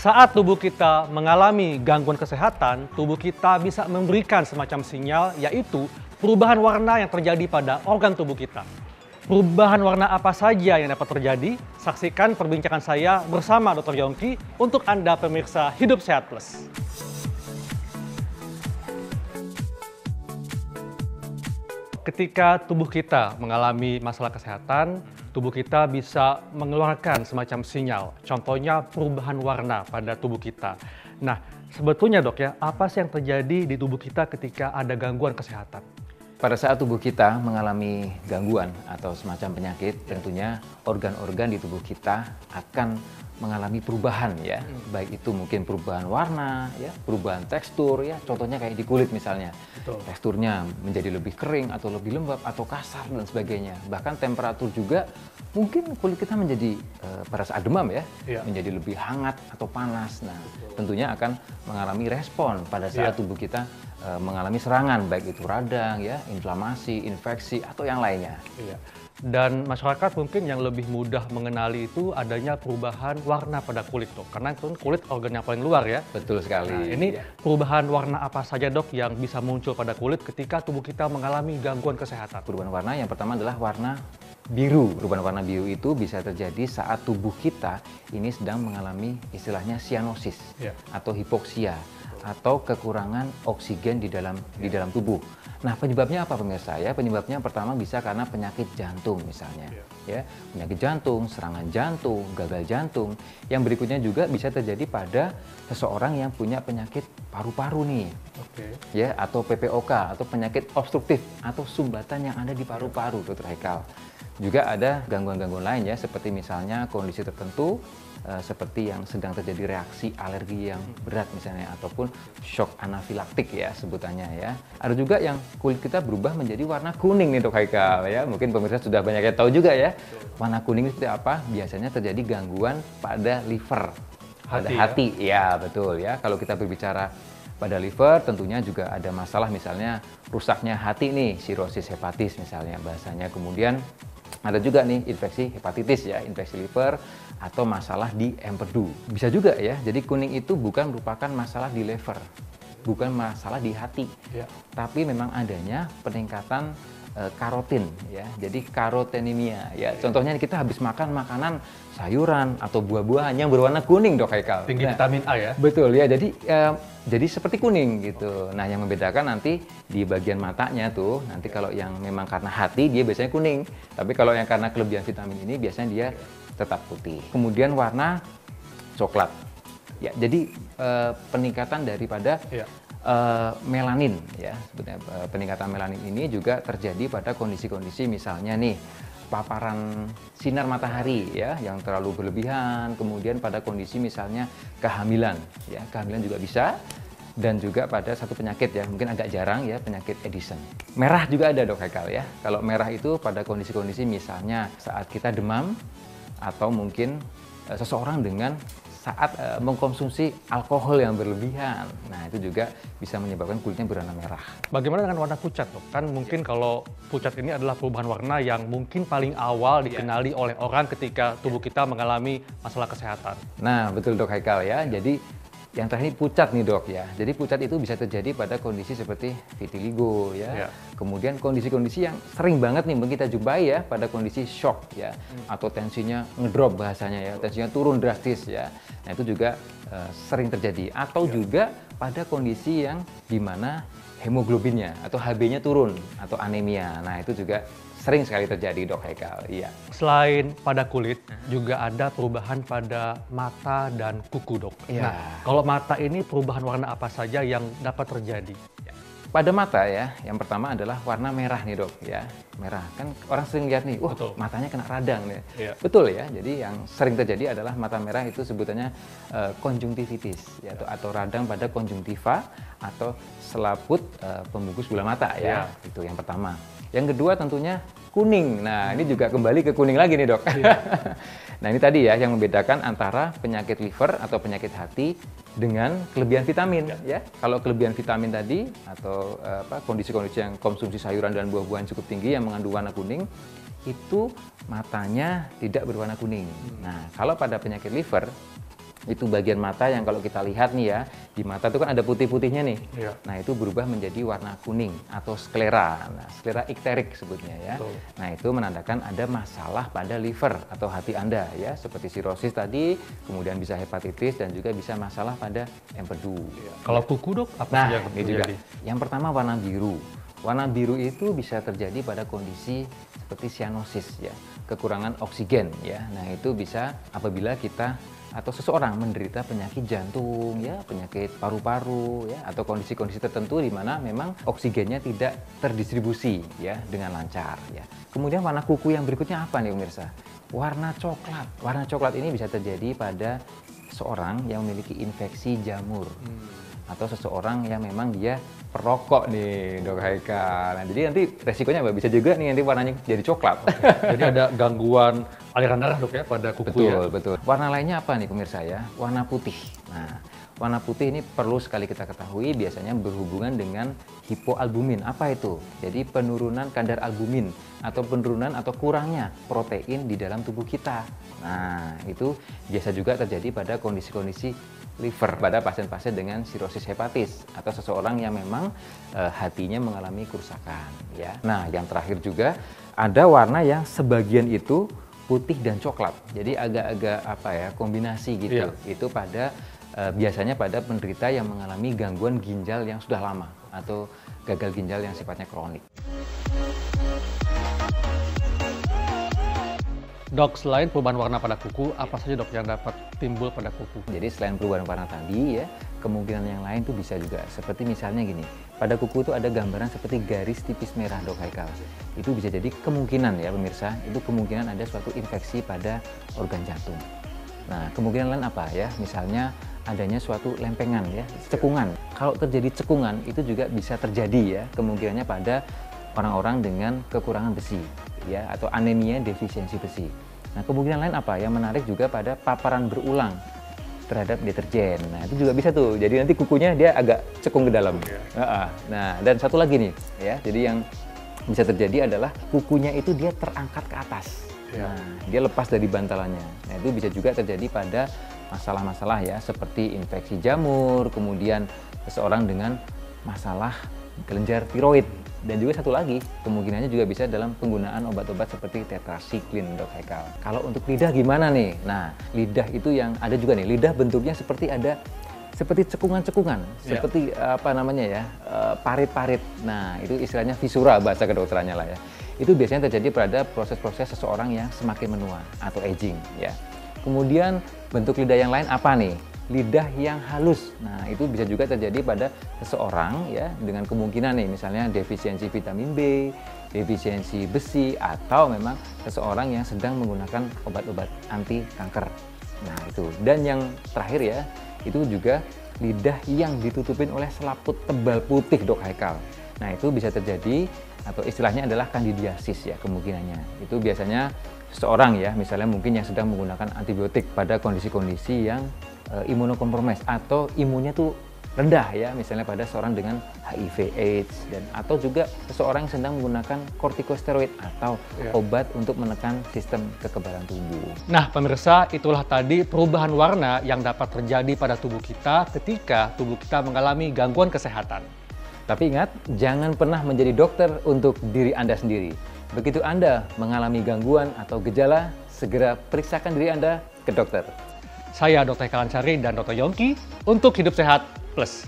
Saat tubuh kita mengalami gangguan kesehatan, tubuh kita bisa memberikan semacam sinyal, yaitu perubahan warna yang terjadi pada organ tubuh kita. Perubahan warna apa saja yang dapat terjadi? Saksikan perbincangan saya bersama Dr. Yongki untuk Anda pemirsa Hidup Sehat Plus. Ketika tubuh kita mengalami masalah kesehatan, tubuh kita bisa mengeluarkan semacam sinyal. Contohnya perubahan warna pada tubuh kita. Nah, sebetulnya dok ya, apa sih yang terjadi di tubuh kita ketika ada gangguan kesehatan? Pada saat tubuh kita mengalami gangguan atau semacam penyakit, tentunya organ-organ di tubuh kita akan mengalami perubahan ya. Baik itu mungkin perubahan warna, ya, perubahan tekstur ya. Contohnya kayak di kulit misalnya. Betul. Teksturnya menjadi lebih kering atau lebih lembab atau kasar dan sebagainya. Bahkan temperatur juga mungkin kulit kita menjadi pada saat demam ya, menjadi lebih hangat atau panas. Nah, tentunya akan mengalami respon pada saat tubuh kita mengalami serangan, baik itu radang ya, inflamasi, infeksi atau yang lainnya. Dan masyarakat mungkin yang lebih mudah mengenali itu adanya perubahan warna pada kulit dok, karena itu kulit organ yang paling luar ya. Betul sekali. Nah, ini perubahan warna apa saja dok yang bisa muncul pada kulit ketika tubuh kita mengalami gangguan kesehatan? Perubahan warna yang pertama adalah warna biru. Perubahan warna biru itu bisa terjadi saat tubuh kita ini sedang mengalami istilahnya sianosis atau hipoksia atau kekurangan oksigen di dalam tubuh. Nah, penyebabnya apa pemirsa ya? Penyebabnya pertama bisa karena penyakit jantung misalnya. Ya, penyakit jantung, serangan jantung, gagal jantung. Yang berikutnya juga bisa terjadi pada seseorang yang punya penyakit paru-paru nih. Ya, atau PPOK atau penyakit obstruktif atau sumbatan yang ada di paru-paru, Dr. Haikal. Juga ada gangguan-gangguan lain ya, seperti misalnya kondisi tertentu seperti yang sedang terjadi reaksi alergi yang berat misalnya, ataupun shock anafilaktik ya sebutannya ya. Ada juga yang kulit kita berubah menjadi warna kuning nih Dok Haikal ya. Mungkin pemirsa sudah banyak yang tahu juga ya. Warna kuning itu seperti apa? Biasanya terjadi gangguan pada liver, pada hati. Ya betul ya. Kalau kita berbicara pada liver tentunya juga ada masalah, misalnya rusaknya hati nih, sirosis hepatis misalnya bahasanya. Kemudian ada juga nih infeksi hepatitis ya, infeksi liver atau masalah di empedu. Bisa juga ya, jadi kuning itu bukan merupakan masalah di liver, bukan masalah di hati, tapi memang adanya peningkatan karotin ya, jadi karotenemia ya. Contohnya kita habis makan makanan sayuran atau buah-buahan yang berwarna kuning Dok Haikal. Tinggi vitamin A ya? Betul ya, jadi seperti kuning gitu. Nah, yang membedakan nanti di bagian matanya tuh, nanti kalau yang memang karena hati dia biasanya kuning, tapi kalau yang karena kelebihan vitamin ini biasanya dia tetap putih. Kemudian warna coklat. Ya, jadi peningkatan daripada melanin ya, sebetulnya peningkatan melanin ini juga terjadi pada kondisi-kondisi misalnya nih paparan sinar matahari ya yang terlalu berlebihan, kemudian pada kondisi misalnya kehamilan ya, kehamilan juga bisa, dan juga pada satu penyakit ya mungkin agak jarang ya, penyakit Edison. Merah juga ada Dok Haikal ya. Kalau merah itu pada kondisi-kondisi misalnya saat kita demam atau mungkin seseorang dengan saat mengkonsumsi alkohol yang berlebihan. Nah, itu juga bisa menyebabkan kulitnya berwarna merah. Bagaimana dengan warna pucat, dok? Kan mungkin kalau pucat ini adalah perubahan warna yang mungkin paling awal dikenali oleh orang ketika tubuh kita mengalami masalah kesehatan. Nah, betul Dok Haikal ya. Jadi yang terakhir pucat nih Dok ya. Jadi pucat itu bisa terjadi pada kondisi seperti vitiligo ya. Kemudian kondisi-kondisi yang sering banget nih kita jumpai ya pada kondisi shock ya, atau tensinya ngedrop bahasanya ya, tensinya turun drastis ya. Nah, itu juga sering terjadi. Atau juga pada kondisi yang dimana hemoglobinnya atau HB-nya turun atau anemia. Nah, itu juga sering sekali terjadi Dok Haikal. Iya. Selain pada kulit, juga ada perubahan pada mata dan kuku dok. Nah, kalau mata ini perubahan warna apa saja yang dapat terjadi? Pada mata ya, yang pertama adalah warna merah nih Dok ya. Merah, kan orang sering lihat nih, wah matanya kena radang nih. Betul ya, jadi yang sering terjadi adalah mata merah itu sebutannya konjungtivitis ya, atau radang pada konjungtiva atau selaput pembungkus bola mata ya. Itu yang pertama. Yang kedua tentunya kuning. Nah, ini juga kembali ke kuning lagi nih Dok. Nah, ini tadi ya yang membedakan antara penyakit liver atau penyakit hati dengan kelebihan vitamin ya. Kalau kelebihan vitamin tadi atau kondisi-kondisi yang konsumsi sayuran dan buah-buahan cukup tinggi yang mengandung warna kuning, itu matanya tidak berwarna kuning. Nah, kalau pada penyakit liver Itu bagian mata yang kalau kita lihat nih ya, di mata itu kan ada putih-putihnya nih. Iya. Nah, itu berubah menjadi warna kuning atau sklera. Nah, sklera ikterik sebutnya ya. Betul. Nah, itu menandakan ada masalah pada liver atau hati Anda ya, seperti sirosis tadi, kemudian bisa hepatitis dan juga bisa masalah pada empedu. Iya. Kalau kuku, Dok, apa Nah, saja yang ini juga. terjadi? Yang pertama warna biru. Warna biru itu bisa terjadi pada kondisi seperti sianosis ya, kekurangan oksigen ya. Nah, itu bisa apabila kita atau seseorang menderita penyakit jantung ya, penyakit paru-paru ya, atau kondisi-kondisi tertentu di mana memang oksigennya tidak terdistribusi ya dengan lancar ya. Kemudian warna kuku yang berikutnya apa nih pemirsa? Warna coklat. Warna coklat ini bisa terjadi pada seorang yang memiliki infeksi jamur. Atau seseorang yang memang dia perokok nih, Dok Haikal. Nah, jadi nanti resikonya apa? Bisa juga nih nanti warnanya jadi coklat. Jadi ada gangguan aliran darah, Dok, ya, pada kuku. Betul, ya? betul. Warna lainnya apa nih pemirsa ya? Warna putih. Nah, warna putih ini perlu sekali kita ketahui, biasanya berhubungan dengan hipoalbumin. Apa itu? Jadi penurunan kadar albumin atau penurunan atau kurangnya protein di dalam tubuh kita. Nah, itu biasa juga terjadi pada kondisi-kondisi liver pada pasien-pasien dengan sirosis hepatis atau seseorang yang memang hatinya mengalami kerusakan ya. Nah, yang terakhir juga ada warna yang sebagian itu putih dan coklat. Jadi agak-agak apa ya, kombinasi gitu. Iya. Itu pada biasanya pada penderita yang mengalami gangguan ginjal yang sudah lama atau gagal ginjal yang sifatnya kronik. Dok, selain perubahan warna pada kuku, apa saja, Dok, yang dapat timbul pada kuku? Jadi selain perubahan warna tadi ya, kemungkinan yang lain tuh bisa juga seperti misalnya gini, pada kuku itu ada gambaran seperti garis tipis merah, Dok Haikal. Itu bisa jadi kemungkinan ya pemirsa, itu kemungkinan ada suatu infeksi pada organ jantung. Nah, kemungkinan lain apa ya? Misalnya adanya suatu lempengan ya, cekungan. Kalau terjadi cekungan itu juga bisa terjadi ya, kemungkinannya pada orang-orang dengan kekurangan besi ya, atau anemia defisiensi besi. Nah, kemungkinan lain apa? Yang menarik juga pada paparan berulang terhadap deterjen. Nah, itu juga bisa tuh. Jadi nanti kukunya dia agak cekung ke dalam. Nah, dan satu lagi nih ya. Jadi yang bisa terjadi adalah kukunya itu dia terangkat ke atas. Nah, dia lepas dari bantalannya. Nah, itu bisa juga terjadi pada masalah-masalah ya, seperti infeksi jamur, kemudian seseorang dengan masalah kelenjar tiroid. Dan juga satu lagi, kemungkinannya juga bisa dalam penggunaan obat-obat seperti tetrasiklin, Dok Haikal. Kalau untuk lidah gimana nih? Nah, lidah itu yang ada juga nih, lidah bentuknya seperti ada seperti cekungan-cekungan, seperti apa namanya ya, parit-parit. Nah, itu istilahnya visura bahasa kedokterannya lah ya. Itu biasanya terjadi pada proses-proses seseorang yang semakin menua atau aging ya. Kemudian bentuk lidah yang lain apa nih? Lidah yang halus. Nah, itu bisa juga terjadi pada seseorang ya dengan kemungkinan nih misalnya defisiensi vitamin B, defisiensi besi, atau memang seseorang yang sedang menggunakan obat-obat anti kanker. Nah, itu. Dan yang terakhir ya, itu juga lidah yang ditutupin oleh selaput tebal putih, Dok Haikal. Nah, itu bisa terjadi atau istilahnya adalah kandidiasis ya kemungkinannya. Itu biasanya seseorang ya, misalnya mungkin yang sedang menggunakan antibiotik pada kondisi-kondisi yang imunokompromis atau imunnya tuh rendah ya, misalnya pada seorang dengan HIV/AIDS dan atau juga seseorang yang sedang menggunakan kortikosteroid atau obat untuk menekan sistem kekebalan tubuh. Nah, pemirsa, itulah tadi perubahan warna yang dapat terjadi pada tubuh kita ketika tubuh kita mengalami gangguan kesehatan. Tapi ingat, jangan pernah menjadi dokter untuk diri Anda sendiri. Begitu Anda mengalami gangguan atau gejala, segera periksakan diri Anda ke dokter. Saya Dr. Kalansari dan Dr. Yongki untuk Hidup Sehat Plus.